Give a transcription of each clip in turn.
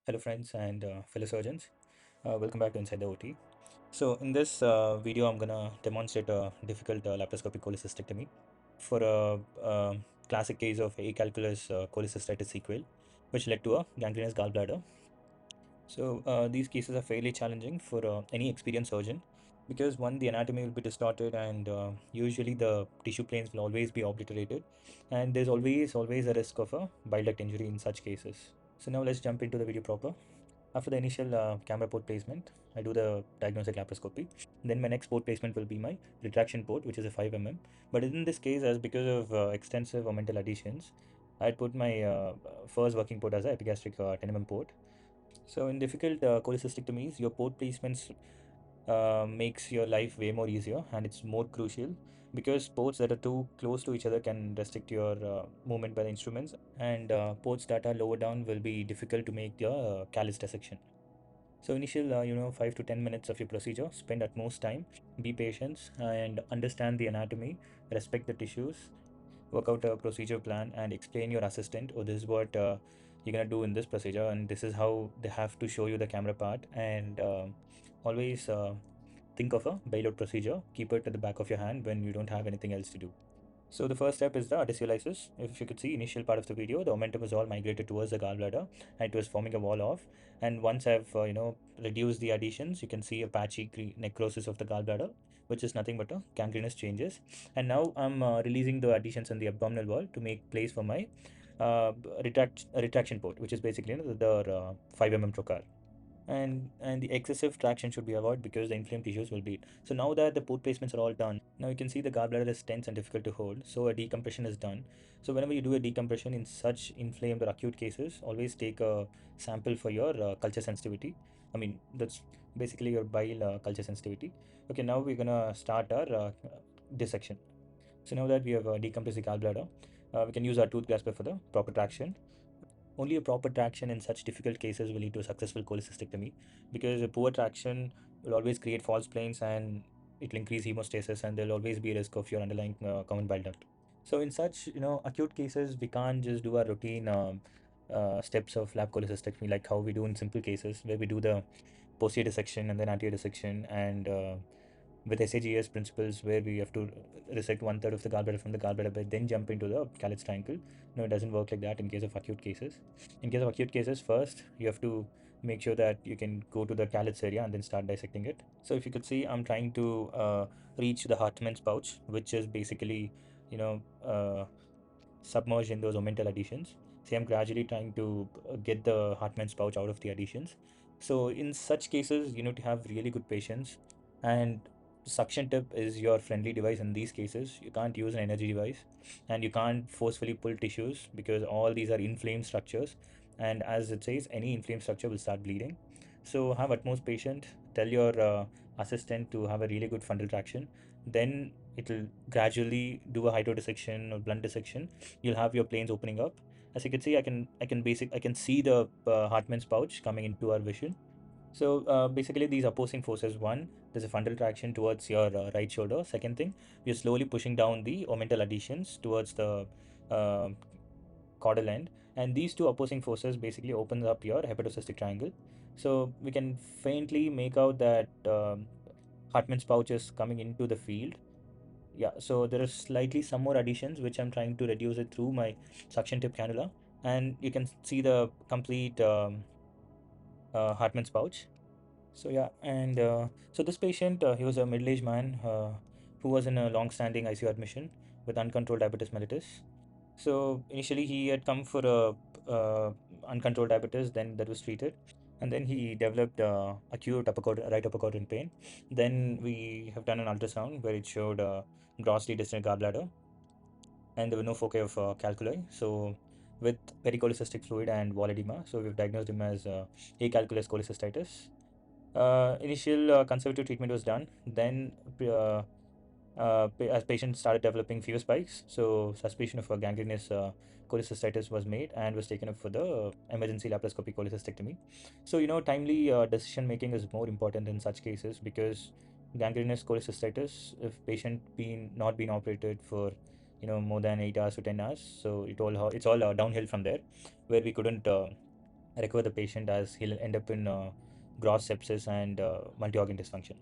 Hello friends and fellow surgeons. Welcome back to Inside the OT. So in this video, I'm gonna demonstrate a difficult laparoscopic cholecystectomy for a classic case of acalculous cholecystitis sequel, which led to a gangrenous gallbladder. So these cases are fairly challenging for any experienced surgeon because one, the anatomy will be distorted and usually the tissue planes will always be obliterated, and there's always a risk of a bile duct injury in such cases. So now let's jump into the video proper. After the initial camera port placement, I do the diagnostic laparoscopy. Then my next port placement will be my retraction port, which is a 5 mm. But in this case, as because of extensive omental adhesions, I put my first working port as a epigastric 10 mm port. So in difficult cholecystectomies, your port placements makes your life way more easier, and it's more crucial because ports that are too close to each other can restrict your movement by the instruments, and ports that are lower down will be difficult to make the callus dissection. So initial, 5 to 10 minutes of your procedure, spend at most time, be patient and understand the anatomy, respect the tissues, work out a procedure plan and explain your assistant, oh, this is what you're gonna do in this procedure and this is how they have to show you the camera part, and always think of a bailout procedure, keep it at the back of your hand when you don't have anything else to do. So the first step is the adhesiolisis. If you could see initial part of the video, the momentum was all migrated towards the gallbladder and it was forming a wall off. And once I've reduced the adhesions, you can see a patchy necrosis of the gallbladder, which is nothing but a gangrenous changes. And now I'm releasing the adhesions on the abdominal wall to make place for my retraction port, which is basically the 5 mm trocar, and the excessive traction should be avoided because the inflamed tissues will bleed. So now that the port placements are all done, now you can see the gallbladder is tense and difficult to hold, so a decompression is done. So whenever you do a decompression in such inflamed or acute cases, always take a sample for your culture sensitivity. I mean, that's basically your bile culture sensitivity. Okay, now we're gonna start our dissection. So now that we have decompressed the gallbladder, we can use our tooth grasper for the proper traction. Only a proper traction in such difficult cases will lead to a successful cholecystectomy, because a poor traction will always create false planes and it will increase hemostasis, and there will always be a risk of your underlying common bile duct. So in such acute cases, we can't just do our routine steps of lap cholecystectomy like how we do in simple cases where we do the posterior dissection and then anterior dissection, and with SAGS principles where we have to resect one third of the gallbladder from the gallbladder bed, then jump into the Calot's triangle. No, it doesn't work like that in case of acute cases. In case of acute cases, first you have to make sure that you can go to the Calot's area and then start dissecting it. So if you could see, I'm trying to reach the Hartmann's pouch, which is basically, you know, uh, submerged in those omental adhesions. See, I'm gradually trying to get the Hartmann's pouch out of the adhesions. So in such cases, you need to have really good patience, and suction tip is your friendly device in these cases. You can't use an energy device, and you can't forcefully pull tissues because all these are inflamed structures, and as it says, any inflamed structure will start bleeding. So have utmost patience. Tell your assistant to have a really good fundal traction. Then it will gradually do a hydrodissection or blunt dissection. You'll have your planes opening up. As you can see, I can see the Hartmann's pouch coming into our vision. So basically, these opposing forces: one, there's a fundal traction towards your right shoulder. Second thing, you're slowly pushing down the omental adhesions towards the uh, caudal end, and these two opposing forces basically opens up your hepatocystic triangle. So we can faintly make out that Hartmann's pouch is coming into the field. Yeah, so there is slightly some more additions which I'm trying to reduce it through my suction tip cannula, and you can see the complete Hartmann's pouch. So yeah, and so this patient, he was a middle-aged man who was in a long-standing ICU admission with uncontrolled diabetes mellitus. So initially he had come for a uncontrolled diabetes, then that was treated, and then he developed acute right upper quadrant pain. Then we have done an ultrasound where it showed grossly distended gallbladder, and there were no foci of calculi. So with pericholecystic fluid and wall edema, so we've diagnosed him as acalculous cholecystitis. Initial conservative treatment was done. Then, as patients started developing fever spikes, so suspicion of a gangrenous cholecystitis was made and was taken up for the emergency laparoscopic cholecystectomy. So, timely decision making is more important in such cases because gangrenous cholecystitis, if patient been not been operated for more than 8 hours to 10 hours, so it's all downhill from there, where we couldn't recover the patient as he'll end up in gross sepsis and multi-organ dysfunction.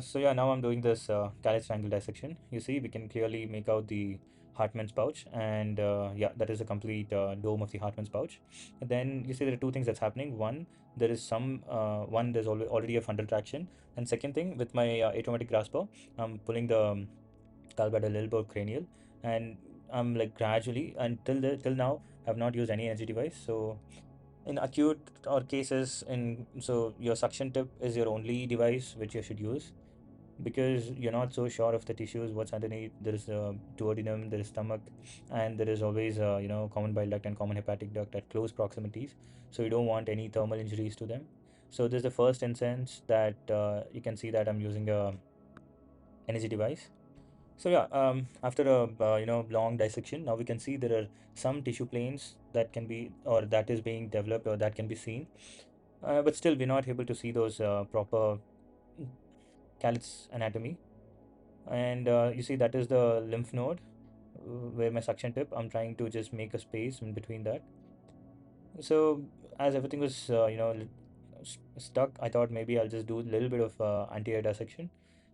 So yeah, now I'm doing this Calot triangle dissection. You see, we can clearly make out the Hartmann's pouch, and yeah, that is a complete dome of the Hartmann's pouch. And then you see there are two things that's happening. One, there is there's already a fundal traction, and second thing, with my atraumatic grasper, I'm pulling the gallbladder a little bit cranial, and I'm like gradually until till now I've not used any energy device. So in acute or cases, in so your suction tip is your only device which you should use, because you're not so sure of the tissues what's underneath. There is duodenum, there is stomach, and there is always common bile duct and common hepatic duct at close proximities, so you don't want any thermal injuries to them. So this is the first instance that you can see that I'm using a energy device. So yeah, after a long dissection, now we can see there are some tissue planes that can be, or that is being developed, or that can be seen, but still we're not able to see those proper Calot's anatomy. And you see that is the lymph node where my suction tip, I'm trying to just make a space in between that. So as everything was stuck, I thought maybe I'll just do a little bit of anterior dissection.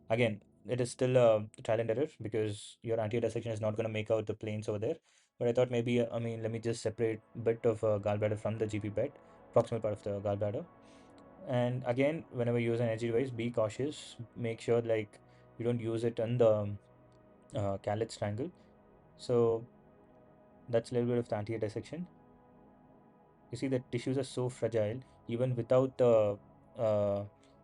Again, it is still a trial and error because your anterior dissection is not going to make out the planes over there. But I thought maybe, I mean, let me just separate bit of gallbladder from the GP bed, proximal part of the gallbladder. And again, whenever you use an energy device, be cautious. Make sure like you don't use it on the Calot's triangle. So that's a little bit of the anterior dissection. You see that tissues are so fragile, even without the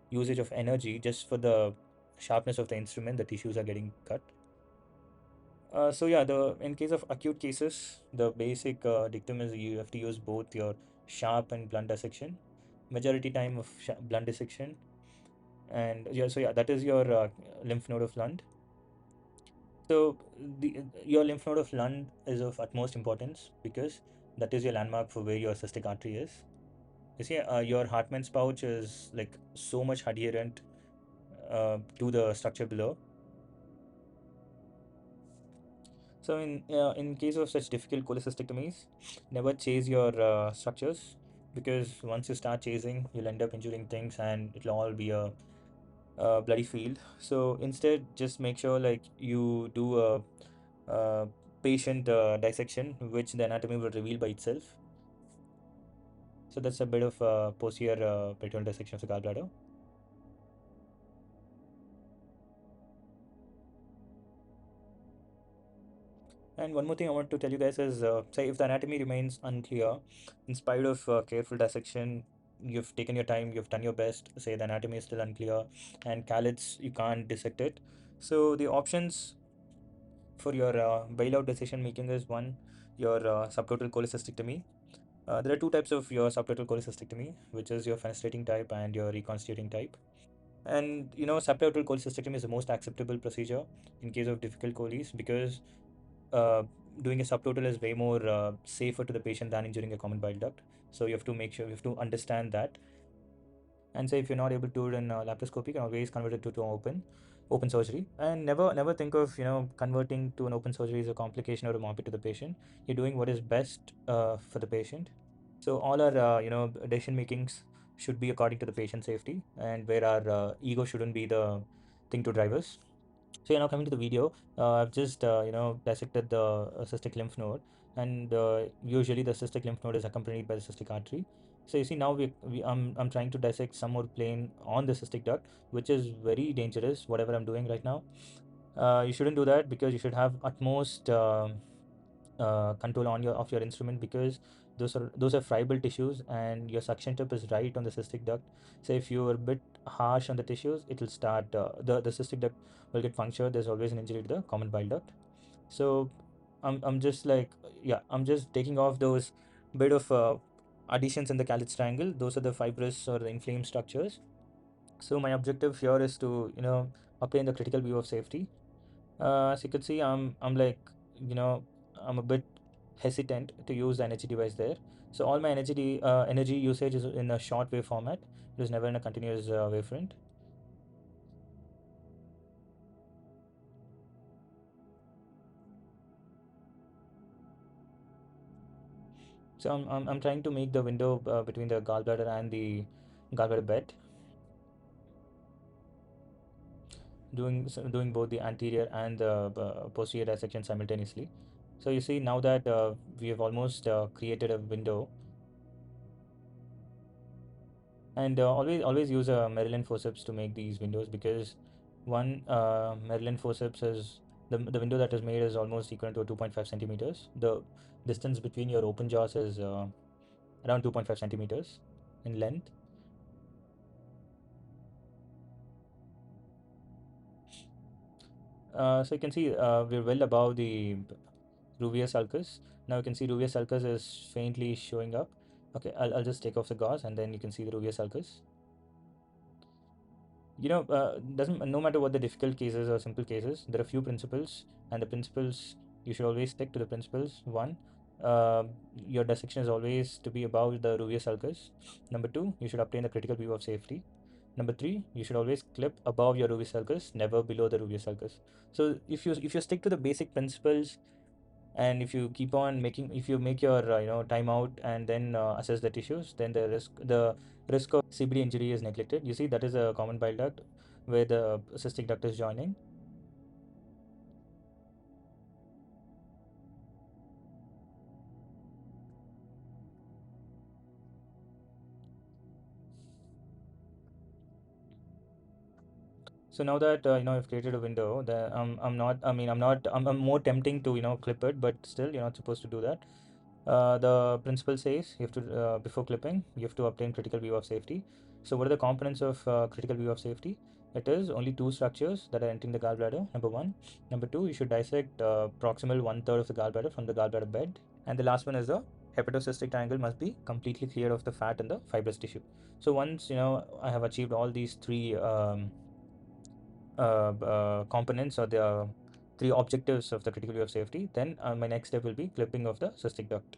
usage of energy, just for the sharpness of the instrument, the tissues are getting cut. So yeah, the in case of acute cases, the basic dictum is you have to use both your sharp and blunt dissection. Majority time of blunt dissection, and yeah, so yeah, that is your lymph node of Lund. So your lymph node of Lund is of utmost importance because that is your landmark for where your cystic artery is. You see, your Hartmann's pouch is like so much adherent to the structure below. So in case of such difficult cholecystectomies, never chase your structures, because once you start chasing, you'll end up injuring things and it'll all be a bloody field. So instead, just make sure like you do a patient dissection, which the anatomy will reveal by itself. So that's a bit of posterior peritoneal dissection of the gallbladder. And one more thing I want to tell you guys is, say if the anatomy remains unclear, in spite of careful dissection, you've taken your time, you've done your best, say the anatomy is still unclear, and Calot's, you can't dissect it. So the options for your bailout decision making is one, your subtotal cholecystectomy. There are two types of your subtotal cholecystectomy, which is your fenestrating type and your reconstituting type. And subtotal cholecystectomy is the most acceptable procedure in case of difficult choles, because uh, doing a subtotal is way more safer to the patient than injuring a common bile duct. So you have to make sure, you have to understand that. And say if you're not able to do it in laparoscopic, and always convert it to open surgery. And never think of converting to an open surgery as a complication or a morbid to the patient. You're doing what is best for the patient. So all our decision makings should be according to the patient safety, and where our ego shouldn't be the thing to drive us. So now coming to the video, I've just dissected the cystic lymph node, and usually the cystic lymph node is accompanied by the cystic artery. So you see now I'm trying to dissect some more plane on the cystic duct, which is very dangerous. Whatever I'm doing right now, you shouldn't do that, because you should have utmost control on your instrument, because those are friable tissues, and your suction tip is right on the cystic duct. So if you are a bit harsh on the tissues, it will start the cystic duct will get punctured. There's always an injury to the common bile duct. So I'm just like, yeah, I'm just taking off those bit of adhesions in the Calot's triangle. Those are the fibrous or the inflamed structures. So my objective here is to obtain the critical view of safety. As you can see, I'm like, you know, I'm a bit hesitant to use the energy device there. So all my energy usage is in a short wave format. It is never in a continuous wavefront. So I'm trying to make the window between the gallbladder and the gallbladder bed, doing both the anterior and the posterior dissection simultaneously. So you see now that we have almost created a window, and always use a Maryland forceps to make these windows, because one Maryland forceps is the window that is made is almost equal to 2.5 centimeters. The distance between your open jaws is around 2.5 centimeters in length. So you can see we're well above the Ruvius sulcus. Now you can see Ruvius sulcus is faintly showing up. Okay, I'll just take off the gauze and then you can see the Ruvius sulcus. Doesn't no matter what the difficult cases or simple cases, there are few principles, and the principles you should always stick to the principles. One, uh, your dissection is always to be above the Ruvius sulcus. Number two, you should obtain the critical view of safety. Number three, you should always clip above your Ruvius sulcus, never below the Ruvius sulcus. So if you stick to the basic principles, and if you make your time out and then assess the tissues, then the risk of CBD injury is neglected. You see, that is a common bile duct where the cystic duct is joining. So now that I've created a window, I'm more tempting to clip it, but still you're not supposed to do that. The principle says you have to before clipping you have to obtain critical view of safety. So what are the components of critical view of safety? It is only two structures that are entering the gallbladder. Number one. Number two, you should dissect proximal one third of the gallbladder from the gallbladder bed. And the last one is the hepatocystic triangle must be completely cleared of the fat and the fibrous tissue. So once I have achieved all these three components, or the three objectives of the critical view of safety, then my next step will be clipping of the cystic duct.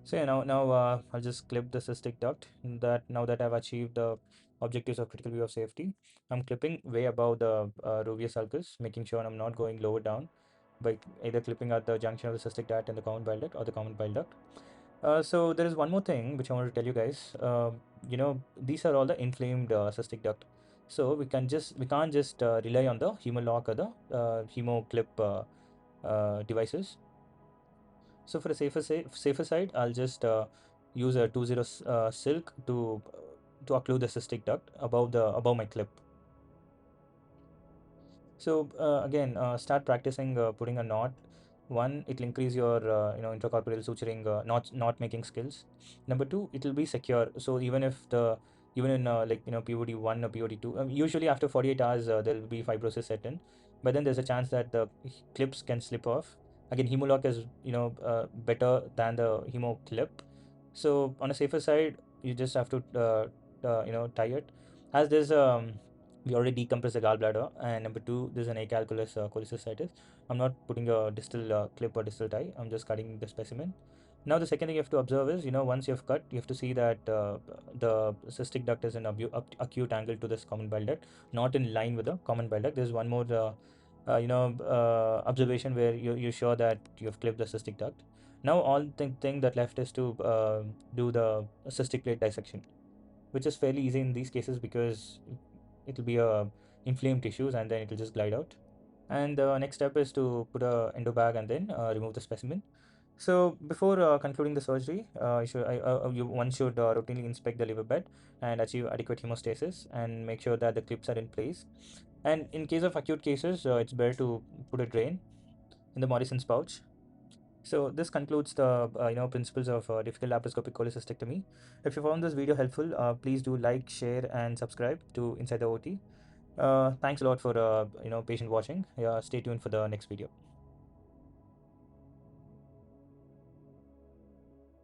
So yeah, now I'll just clip the cystic duct. That now that I've achieved the objectives of critical view of safety, I'm clipping way above the Ruvius sulcus, making sure I'm not going lower down by either clipping at the junction of the cystic duct and the common bile duct, or the common bile duct. So there is one more thing which I want to tell you guys. These are all the inflamed cystic duct. So we can't just rely on the hemolock or the hemo clip devices. So for a safer side, I'll just use a 20 silk to occlude the cystic duct above my clip. So again, start practicing putting a knot. One, it'll increase your intracorporeal suturing knot making skills. Number two, it'll be secure. So even in POD 1 or POD 2, usually after 48 hours there will be fibrosis set in, but then there's a chance that the clips can slip off. Again, hemolock is better than the hemo clip. So on a safer side, you just have to tie it. As there's we already decompressed the gallbladder, and number two, there's an acalculous cholecystitis. I'm not putting a distal clip or distal tie. I'm just cutting the specimen. Now the second thing you have to observe is, once you've cut, you have to see that the cystic duct is an acute angle to this common bile duct, not in line with the common bile duct. There's one more observation where you're sure that you've clipped the cystic duct. Now all thing that left is to do the cystic plate dissection, which is fairly easy in these cases because it'll be inflamed tissues and then it'll just glide out. And the next step is to put a endo bag and then remove the specimen. So before concluding the surgery, one should routinely inspect the liver bed and achieve adequate hemostasis and make sure that the clips are in place. And in case of acute cases, it's better to put a drain in the Morrison's pouch. So this concludes the principles of difficult laparoscopic cholecystectomy. If you found this video helpful, please do like, share, and subscribe to Inside the OT. Thanks a lot for patient watching. Yeah, stay tuned for the next video.